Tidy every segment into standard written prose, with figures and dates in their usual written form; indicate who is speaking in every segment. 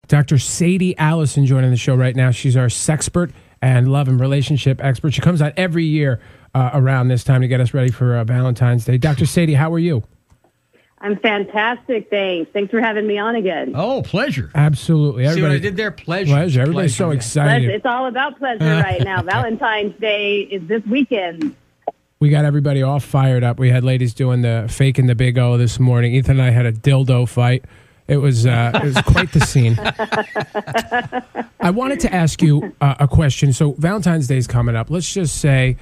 Speaker 1: Dr. Sadie Allison joining the show right now. She's our sexpert and love and relationship expert. She comes out every year around this time to get us ready for Valentine's Day. Dr. Sadie, how are you?
Speaker 2: I'm fantastic, thanks. Thanks for having me on again.
Speaker 3: Oh, pleasure.
Speaker 1: Absolutely.
Speaker 3: See what I did there? Pleasure.
Speaker 1: Everybody's so excited.
Speaker 2: It's all about pleasure right now. Valentine's Day is this weekend.
Speaker 1: We got everybody all fired up. We had ladies doing the faking the big O this morning. Ethan and I had a dildo fight. It was quite the scene. I wanted to ask you a question. So Valentine's Day is coming up. Let's just say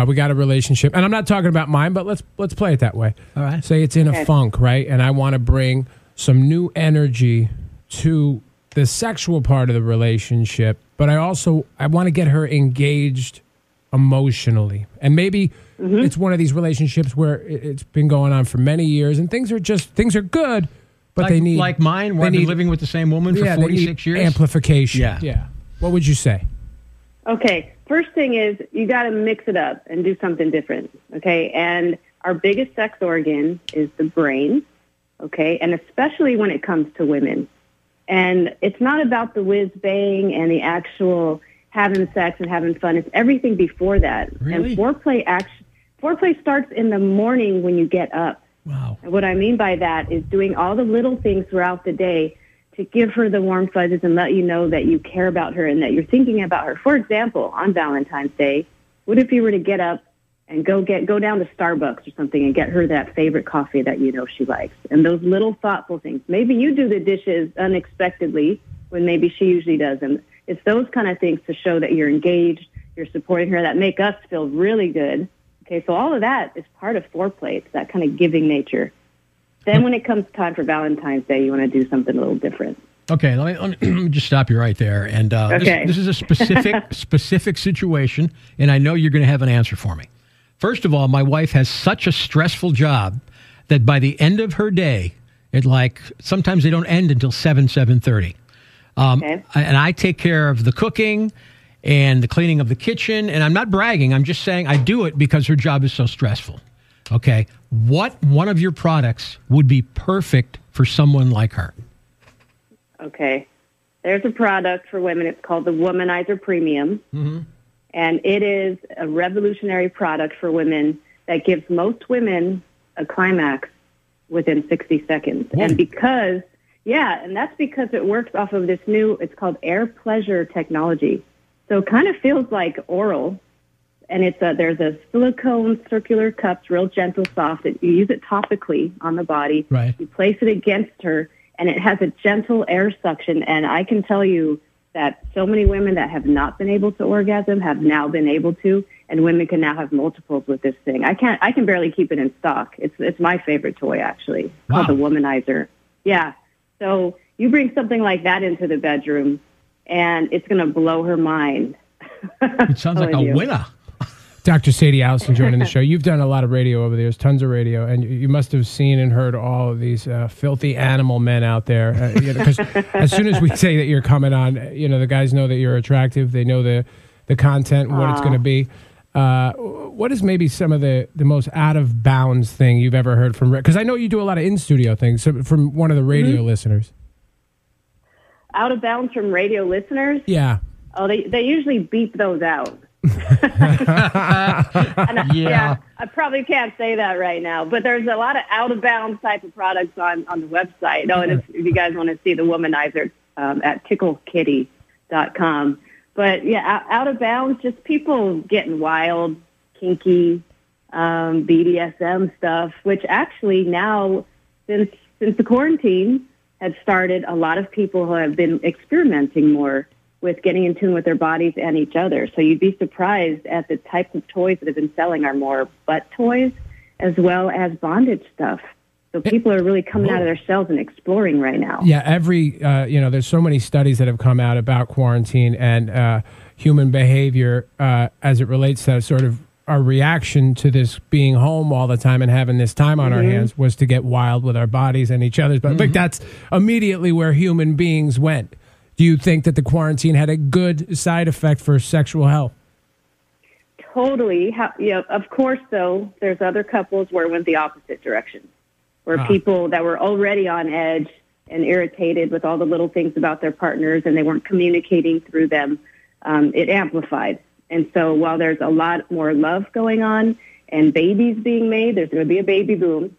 Speaker 1: we got a relationship, and I'm not talking about mine, but let's play it that way. All right. Say it's in a funk, right? And I want to bring some new energy to the sexual part of the relationship, but I want to get her engaged emotionally, and maybe it's one of these relationships where it's been going on for many years, and things are good. But they need,
Speaker 3: like mine, where I've been living with the same woman for 46 years.
Speaker 1: Amplification. Yeah. What would you say?
Speaker 2: Okay. First thing is you got to mix it up and do something different. Okay. And our biggest sex organ is the brain. Okay. And especially when it comes to women. And it's not about the whiz bang and the actual having sex and having fun. It's everything before that.
Speaker 3: Really?
Speaker 2: And foreplay starts in the morning when you get up.
Speaker 3: Wow.
Speaker 2: And what I mean by that is doing all the little things throughout the day to give her the warm fuzzies and let you know that you care about her and that you're thinking about her. For example, on Valentine's Day, what if you were to get up and go down to Starbucks or something and get her that favorite coffee that you know she likes? And those little thoughtful things. Maybe you do the dishes unexpectedly when maybe she usually doesn't. It's those kind of things to show that you're engaged, you're supporting her, that make us feel really good. Okay, so all of that is part of foreplay. It's that kind of giving nature. Then when it comes time for Valentine's Day, you want to do something a little different.
Speaker 3: Okay, let me just stop you right there. And this is a specific situation, and I know you're going to have an answer for me. First of all, my wife has such a stressful job that by the end of her day, sometimes they don't end until 7:30. And I take care of the cooking and the cleaning of the kitchen. And I'm not bragging. I'm just saying I do it because her job is so stressful. Okay. What one of your products would be perfect for someone like her?
Speaker 2: Okay. There's a product for women. It's called the Womanizer Premium. Mm-hmm. And it is a revolutionary product for women that gives most women a climax within 60 seconds. Whoa. And that's because it works off of this it's called air pleasure technology. So it kind of feels like oral, and there's a silicone circular cups, real gentle, soft. You use it topically on the body.
Speaker 1: Right.
Speaker 2: You place it against her, and it has a gentle air suction. And I can tell you that so many women that have not been able to orgasm have now been able to, and women can now have multiples with this thing. I can barely keep it in stock. It's my favorite toy, actually.
Speaker 3: Wow.
Speaker 2: Called the Womanizer. Yeah. So you bring something like that into the bedroom, and it's going to blow her mind.
Speaker 3: It sounds like a winner.
Speaker 1: Dr. Sadie Allison joining the show. You've done a lot of radio over the years, tons of radio, and you must have seen and heard all of these filthy animal men out there. Because as soon as we say that you're coming on, the guys know that you're attractive. They know the content, what it's going to be. What is maybe some of the most out of bounds thing you've ever heard from? Because I know you do a lot of in-studio things. So from one of the radio listeners.
Speaker 2: Out of bounds from radio listeners?
Speaker 1: Yeah.
Speaker 2: Oh, they usually beep those out.
Speaker 3: Yeah.
Speaker 2: I probably can't say that right now, but there's a lot of out of bounds type of products on the website. Oh, and if you guys want to see the Womanizer, at ticklekitty.com. But yeah, out of bounds, just people getting wild, kinky, BDSM stuff, which actually now, since the quarantine had started, a lot of people have been experimenting more with getting in tune with their bodies and each other. So you'd be surprised at the types of toys that have been selling are more butt toys as well as bondage stuff. So people are really coming out of their shells and exploring right now.
Speaker 1: Yeah, there's so many studies that have come out about quarantine and human behavior as it relates to sort of our reaction to this being home all the time and having this time on our hands was to get wild with our bodies and each other's. But that's immediately where human beings went. Do you think that the quarantine had a good side effect for sexual health?
Speaker 2: Totally. Of course, though, there's other couples where it went the opposite direction, where people that were already on edge and irritated with all the little things about their partners and they weren't communicating through them, it amplified. And so while there's a lot more love going on and babies being made, there's going to be a baby boom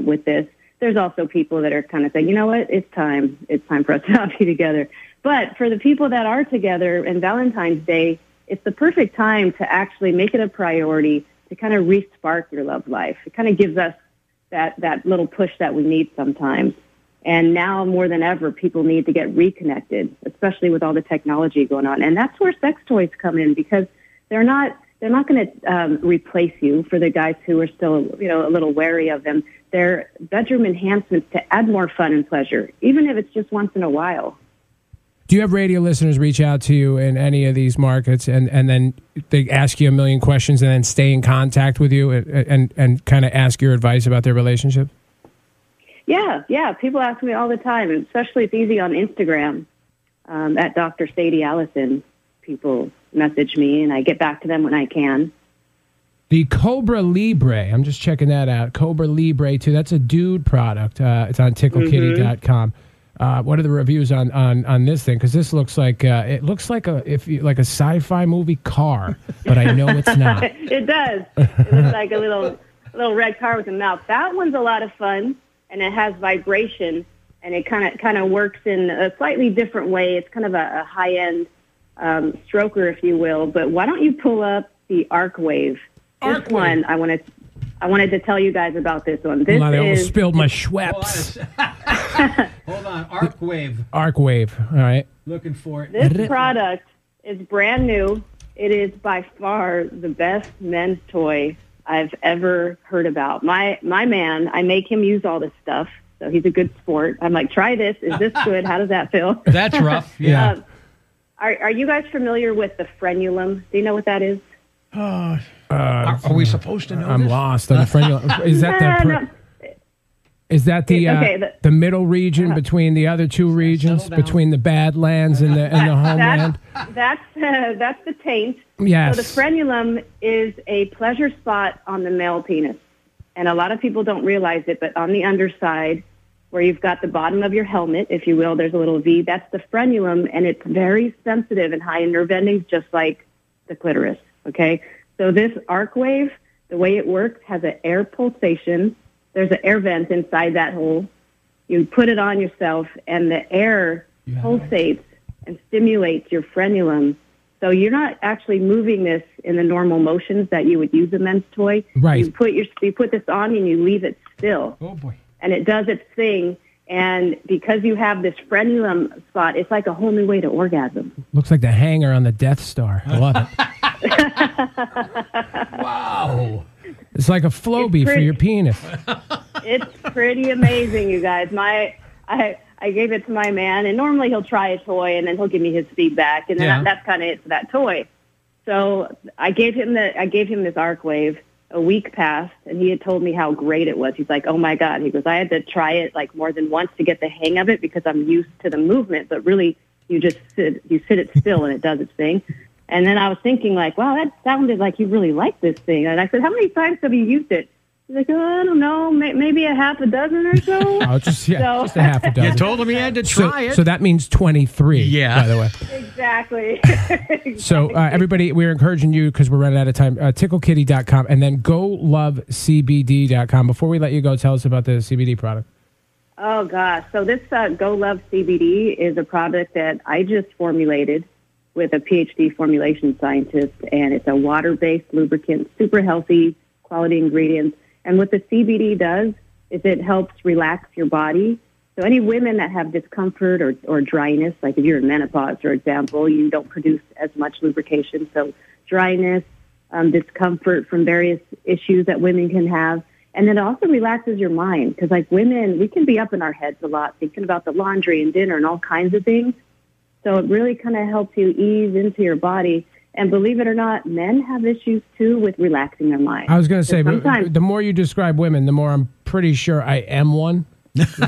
Speaker 2: with this. There's also people that are kind of saying, you know what, it's time for us to not be together. But for the people that are together and Valentine's Day, it's the perfect time to actually make it a priority to kind of re-spark your love life. It kind of gives us that little push that we need sometimes. And now more than ever, people need to get reconnected, especially with all the technology going on. And that's where sex toys come in, because they're not going to replace you for the guys who are still, a little wary of them. They're bedroom enhancements to add more fun and pleasure, even if it's just once in a while.
Speaker 1: Do you have radio listeners reach out to you in any of these markets and then they ask you a million questions and then stay in contact with you and kind of ask your advice about their relationship?
Speaker 2: Yeah. People ask me all the time, and especially it's easy on Instagram at Dr. Sadie Allison. People message me, and I get back to them when I can.
Speaker 1: The Cobra Libre, I'm just checking that out. Cobra Libre 2, that's a dude product. It's on ticklekitty.com. What are the reviews on this thing? Because this looks like it looks like a sci-fi movie car, but I know it's not.
Speaker 2: It does. It looks like a little red car with a mouth. That one's a lot of fun, and it has vibration, and it kind of works in a slightly different way. It's kind of a high-end stroker, if you will. But why don't you pull up the Arcwave? This one, I wanted to tell you guys about this one.
Speaker 1: I almost spilled my Schweppes.
Speaker 3: Hold on. Arcwave.
Speaker 1: Arcwave. All right.
Speaker 3: Looking for it.
Speaker 2: This product is brand new. It is by far the best men's toy I've ever heard about. My man, I make him use all this stuff, so he's a good sport. I'm like, try this. Is this good? How does that feel?
Speaker 3: That's rough. Yeah.
Speaker 2: Are you guys familiar with the frenulum? Do you know what that is?
Speaker 3: Are we supposed to know
Speaker 1: I'm
Speaker 3: this?
Speaker 1: lost on the frenulum. Is that Is that the middle region between the other two regions, between the Badlands and the homeland?
Speaker 2: That's the taint.
Speaker 1: Yes.
Speaker 2: So the frenulum is a pleasure spot on the male penis. And a lot of people don't realize it, but on the underside, where you've got the bottom of your helmet, if you will, there's a little V. That's the frenulum, and it's very sensitive and high in nerve endings, just like the clitoris, okay? So this Arcwave, the way it works, has an air pulsation. There's an air vent inside that hole. You put it on yourself, and the air pulsates and stimulates your frenulum. So you're not actually moving this in the normal motions that you would use a men's toy.
Speaker 1: Right.
Speaker 2: You put this on and you leave it still.
Speaker 3: Oh, boy.
Speaker 2: And it does its thing. And because you have this frenulum spot, it's like a whole new way to orgasm.
Speaker 1: Looks like the hanger on the Death Star. I love
Speaker 3: it. Wow.
Speaker 1: It's like a Flowbee for your penis.
Speaker 2: It's pretty amazing, you guys. I gave it to my man, and normally he'll try a toy, and then he'll give me his feedback, and then that's kind of it for that toy. So I gave him this Arcwave. A week passed, and he had told me how great it was. He's like, oh, my God. He goes, I had to try it like more than once to get the hang of it because I'm used to the movement, but really you just sit it still, and it does its thing. And then I was thinking, like, wow, that sounded like you really like this thing. And I said, how many times have you used it? He's like, oh, I don't know, maybe a half a dozen or so.
Speaker 1: Just a half a dozen.
Speaker 3: You told him he had to try it.
Speaker 1: So that means 23, by the way.
Speaker 2: Exactly.
Speaker 1: So, everybody, we're encouraging you, because we're running out of time, ticklekitty.com, and then golovecbd.com. Before we let you go, tell us about the CBD product.
Speaker 2: Oh, gosh. So this Go Love CBD is a product that I just formulated with a PhD formulation scientist, and it's a water-based lubricant, super healthy, quality ingredients. And what the CBD does is it helps relax your body. So any women that have discomfort or dryness, like if you're in menopause, for example, you don't produce as much lubrication. So dryness, discomfort from various issues that women can have. And then it also relaxes your mind, because like women, we can be up in our heads a lot, thinking about the laundry and dinner and all kinds of things. So it really kind of helps you ease into your body. And believe it or not, men have issues, too, with relaxing their mind.
Speaker 1: I was going to say, but the more you describe women, the more I'm pretty sure I am one.
Speaker 2: Some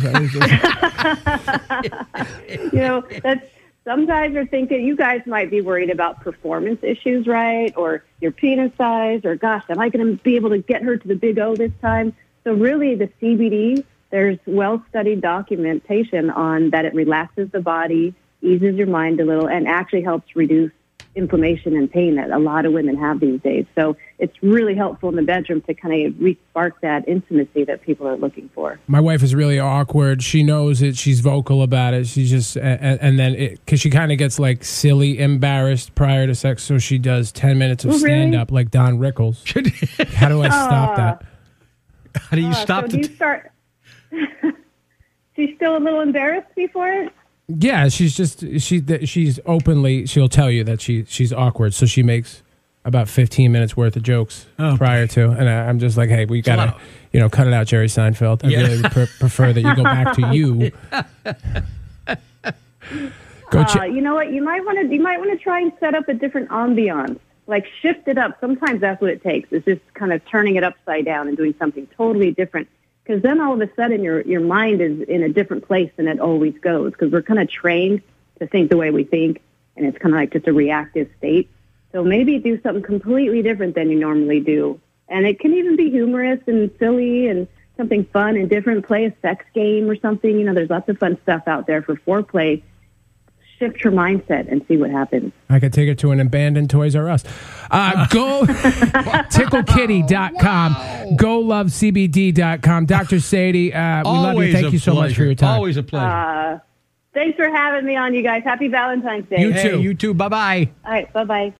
Speaker 2: guys are thinking, you guys might be worried about performance issues, right? Or your penis size, or gosh, am I going to be able to get her to the big O this time? So really, the CBD there's well-studied documentation on that it relaxes the body, eases your mind a little, and actually helps reduce inflammation and pain that a lot of women have these days. So it's really helpful in the bedroom to kind of re-spark that intimacy that people are looking for.
Speaker 1: My wife is really awkward. She knows it. She's vocal about it. She's just, and then because she kind of gets like silly embarrassed prior to sex, so she does 10 minutes of stand-up like Don Rickles. How do I stop that?
Speaker 3: How do you stop?
Speaker 2: So do you start? She's still a little embarrassed before it?
Speaker 1: Yeah, she's openly, she'll tell you that she's awkward, so she makes about 15 minutes worth of jokes prior to, and I'm just like, hey, we gotta, cut it out, Jerry Seinfeld. I really prefer that you go back to you.
Speaker 2: You know what? You might want to try and set up a different ambiance, like shift it up. Sometimes that's what it takes. It's just kind of turning it upside down and doing something totally different. Because then all of a sudden your mind is in a different place than it always goes. Because we're kind of trained to think the way we think, and it's kind of like just a reactive state. So maybe do something completely different than you normally do. And it can even be humorous and silly and something fun and different. Play a sex game or something. There's lots of fun stuff out there for foreplay. Shift your mindset and see what happens.
Speaker 1: I could take her to an abandoned Toys R Us. Go ticklekitty.com. Go lovecbd.com. Dr. Sadie, we love you. Thank you so much for your time.
Speaker 3: Always a pleasure.
Speaker 2: Thanks for having me on, you guys. Happy Valentine's Day.
Speaker 1: You too.
Speaker 3: You too. Bye-bye.
Speaker 2: All right. Bye-bye.